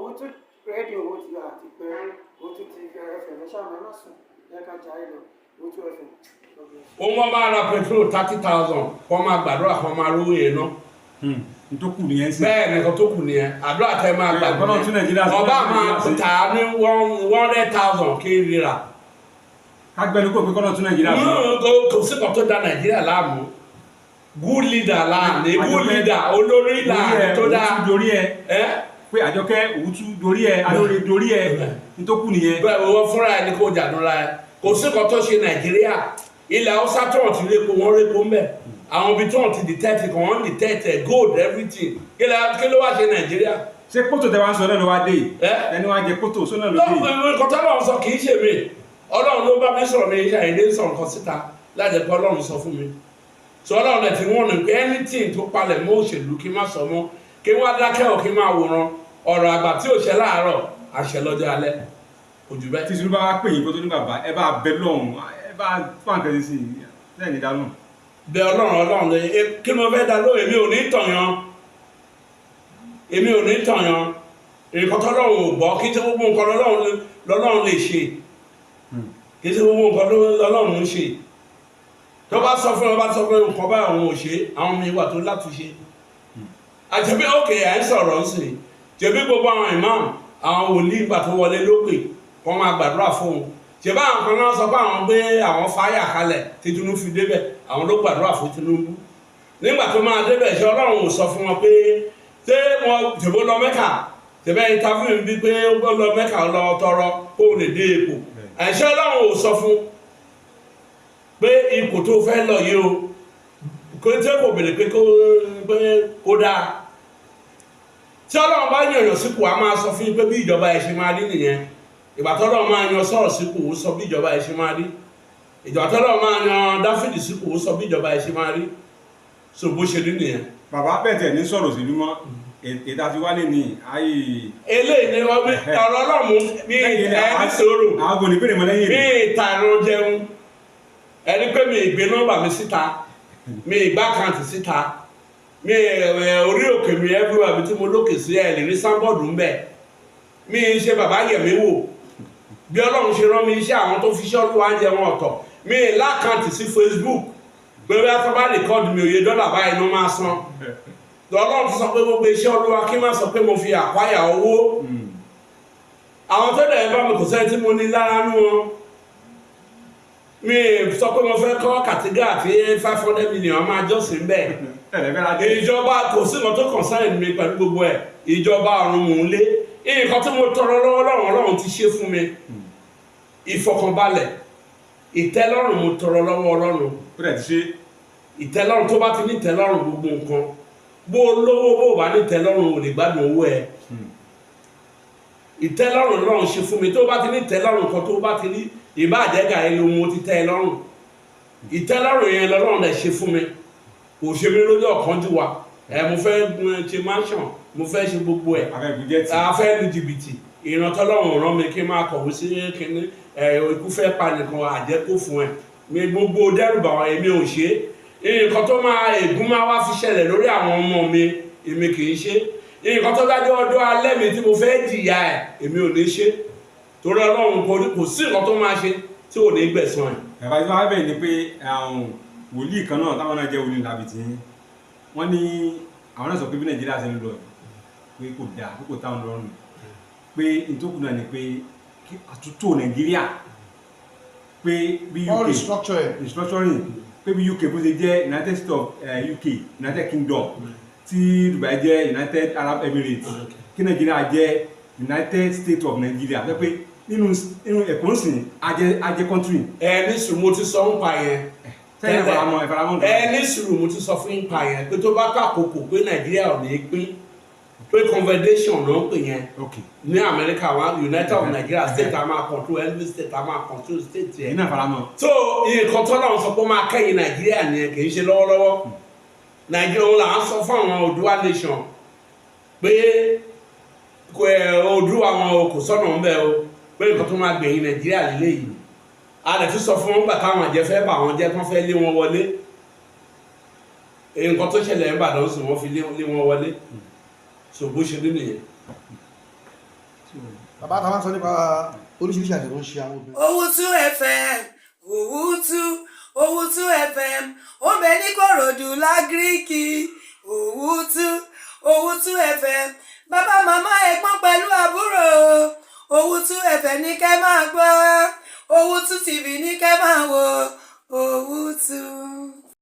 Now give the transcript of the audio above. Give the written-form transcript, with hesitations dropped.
òun tún rédíò owó ti àti pé òun tún ti ẹfẹ̀ lẹ́sà mẹ́mà sùn lẹ́ka jáde lọ òun tún ẹfẹ̀. òun wọ́n bá ra petrol 30,000 kọ́ máa gbàdúrà kọ́ máa rówó yẹn náà. tó kù nìyẹn sí. bẹ́ẹ̀ nìkan tó kù nìyẹn àdúrà tẹ máa gbàdúrà ọba máa tà ní 100,000 kí n rira. kágbẹ́ni kò pé kọ́nà tún nàìjíríà sí. kò sí kan tó da nàìjíríà láàmú good leader láàmú good leader olórí láàmú tó dá. dorí ẹ pé àjọkẹ́ òwútú dorí ẹ alóore dorí ẹ nítòkù nìyẹn. bẹ́ẹ̀ wọ́n fúnra ẹni kó jàdúrà ẹ kò sí kan tó ṣe nàìjíríà ilẹ̀ haúsá tó wọ́n ti répo wọ́n répo mbẹ́ àwọn ibi tó wọ́n ti detect kan wọ́n detect gold everything kí ló wá ṣe nàìjíríà. ṣé kótó tẹ wá ń sọ náà ló wá dé ẹni wá jẹ kótó sọ náà ló dé. kọ́tà náà sọ kì í ṣe mi ọlọ́run ló bá mi sọ̀rọ̀ mi ṣe àìdé sọ̀rọ̀ kan síta láti pé ọlọ́run sọ fún mi sọ ọlọ́run ẹ̀ tí wọ́n ní pé anything tó palẹ̀ mọ́ òṣèlú kí n má sọ mọ́ kí wọ́n dákẹ́ ọ̀ kí n máa wòran ọ̀rọ̀ àgbà tí ò ṣe láàárọ̀ àṣẹ lọ́jọ́ alẹ́ òjò bẹ́ẹ̀. tí Tinubu bá pè yín kó tó ní bàbá ẹ bá bẹ lọ́hùn ẹ bá fún àǹkẹ́sì sí i lẹ́yìn ìdáná. bẹ ọlọ́run kí mo fẹ́ dá lóhùn èmi ò ní tọ̀yàn nǹkan tọ́lọ́run ò gbọ́ kí tí gbogbo nǹkan lọ́lọ́run lè ṣe kí tí gbogbo nǹkan lọ́lọ́run ń ṣe tó bá sọ fún nǹkan báyìí àwọn ò ṣe àwọn ọmọ ìwà tó látúnṣe àjẹbí òkè à ń sọ̀rọ̀ ń sìn jẹ̀bi gbogbo àwọn imam àwọn wòlíì ìgbà tó wọlé lópè kọ́ máa gbàdúrà fún un ṣèbá àwọn kan náà sọ pé àwọn gbé àwọn fáyà kalẹ̀ tí Tinubu fi débẹ̀ àwọn ló gbàdúrà fún Tinubu nígbà tó máa débẹ̀ ṣe ọlọ́run ò sọ fún wọn pé ṣé wọn ṣèbó lọ Mẹ́kà ṣèbẹ́ interview bí pé ó lọ Mẹ́kà lọ tọrọ kó lè dé ipò àìṣe ọlọ́run ò sọ fún pé ipò tó fẹ́ lọ yìí o kò tí kò bèrè pé kó dáa tí ọlọ́run bá yàn sípò a máa sọ fún yín pé bí ìjọba ẹ̀ ṣe máa rí nìyẹn ìgbà tọ́lọ́run máa yan sọ̀rọ̀ sípò ó sọ bí ìjọba ẹ̀ ṣe máa rí ìgbà tọ́lọ́run máa yan Dáfídì sípò ó sọ bí ìjọba ẹ̀ ṣe máa rí so bó ṣe rí nìyẹn. bàbá bẹ̀tẹ̀ ní sọ̀rọ̀ sí mímọ́ èdè àti wálé ní ayé. eléyìí ni wọ́n bí ọ̀rọ̀ ọlọ́run bí ẹni sọ̀rọ̀ àwọn oníbèrè mọ́ lẹ́yìn bí ìtàrọ̀ jẹun ẹni pé mi ìgbé nọ́mbà mi síta mi ìgbà àkáǹtì síta mi orí òkè mi everywhere mi tí mo lókè sí ẹ̀ lè rí sáńbọ̀dù ń bẹ̀ mi ń ṣe bàbá yẹ̀mí wò bí ọlọ́run ṣe rán mi iṣẹ́ àwọn tó fi iṣẹ́ olúwa ń jẹ wọn ọ̀tọ̀ mi lákàǹtì sí Facebook pé bí wọ́n bá rìkọ́ọ̀dù mi òye dọ́là báyìí ló máa san ọlọ́run ti sọ pé gbogbo iṣẹ́ olúwa kí n má sọ pé mo fi àkwáyà owó àwọn tó dẹ̀ bá mi kò sẹ́ni tí mo ní lára nú wọn mi sọ pé mo fẹ́ kọ́ kàtígà àti 500 million máa jọ́sìn bẹ́ẹ̀ ìjọba kò sí nǹkan tó kàn sáyẹn mi pẹ̀lú gbogbo ẹ̀ ìjọba ọ̀run mò ń lé nǹkan tí mo tọrọ lọ́wọ́ ọlọ́run ti ṣe fún mi ìfọkànbalẹ̀ ìtẹ́lọ́rùn mo tọrọ lọ́wọ́ ọlọ́run ìtẹ́lọ́rùn tó bá ti ní ìtẹ́lọ́rùn gbogbo nǹkan bó lówó bó bá ní ìtẹ́lọ́rùn ò lè gbádùn owó ẹ̀ ìtẹ́lọ́rùn lọ́run ṣe fún mi tó bá ti ní ìtẹ́lọ́rùn kan tó bá ti ní ìbáàjẹ́gà ẹni ohun ti tẹ́ ẹ lọ́rùn ìtẹ́lọ́rùn yẹn lọ́rùn rẹ̀ ṣe fún mi kò ṣe mí lójú ọ̀kánjú wa mo fẹ́ ṣe mansion mo fẹ́ ṣe gbogbo ẹ̀ afẹ́ lu jìbìtì ìrántọ́lọ́run rán mi kí n máa kọ̀wé sí kíní ikú fẹ́ pa nìkan àjẹkù fún ẹ̀ mi gbogbo dẹ́rùbà wọn èmi ò ṣe nǹkan tó máa ègún máa wá fi ṣẹlẹ̀ lórí àwọn ọmọ mi èmi kì í ṣe nǹkan tó dájọ́ ọdún alẹ́ mi tí mo fẹ́ jìyà ẹ̀ èmi ò ní ṣe torí ọlọ́run kò sí nǹkan tó máa ṣe tí ò ní gbẹ̀san ẹ̀. bàbá tí wọ́n bẹ̀rẹ̀ ni pé wòlíì kan náà táwọn náà jẹ́ wòlíì làbìtì wọ́n ní àwọn náà sọ pé bí Nàìjíríà ṣe ń lọ pé kò dáa pé kò táwọn lọ́rùn pé ìtókù náà ni pé àtúntò Nàìjíríà pé bí UK restructuring pé bí UK bó ṣe jẹ́ United States of UK United Kingdom tí Dubai jẹ́ United Arab Emirates kí Nàìjíríà jẹ́ United States of Nigeria pé nínú ẹ̀kọ́ sìn ajẹ́ country. ní sùúrù mo ti sọ ń pa yẹn ní sùúrù mo ti sọ fún ń pa yẹn pé tó bá tó àkókò pé Nàìjíríà ò ní pín pé confederation ló ń pè yẹn ní Amẹ́ríkà wa United of Nigeria state a máa control every state a máa control state yẹn. so nǹkan tó náà sọ pé ó máa kẹ́yìn Nàìjíríà nìyẹn kì í ṣe lọ́wọ́lọ́wọ́ Nàìjíríà òun là ń sọ fún àwọn Oòduà nation pé Oòduà àwọn kò sọ́nà ń bẹ o pé nǹkan tó máa gbẹ̀yìn Nàìjíríà lélẹ̀ yìí a lè fi sọ fún wọn gbà táwọn àjẹ fẹ́ bà wọn jẹ́ kán fẹ́ lé wọn wọlé nǹkan tó ṣẹlẹ̀ ń Ìbàdàn sì wọ́n fi lé wọn wọlé so bó ṣe rí nìyẹn. bàbá àtàwọn sọ nípa oríṣiríṣi àṣẹ tó ń ṣe àwọn obìnrin. Owutu FM Owutu FM ó bẹ ní Kòròdú lágíríkì Owutu FM bàbá màmá ẹ̀gbọ́n pẹ̀lú àbúrò Owutu FM ní kẹ́ máa gbọ́ Owutu TV ní kẹ́ máa wò Owutu.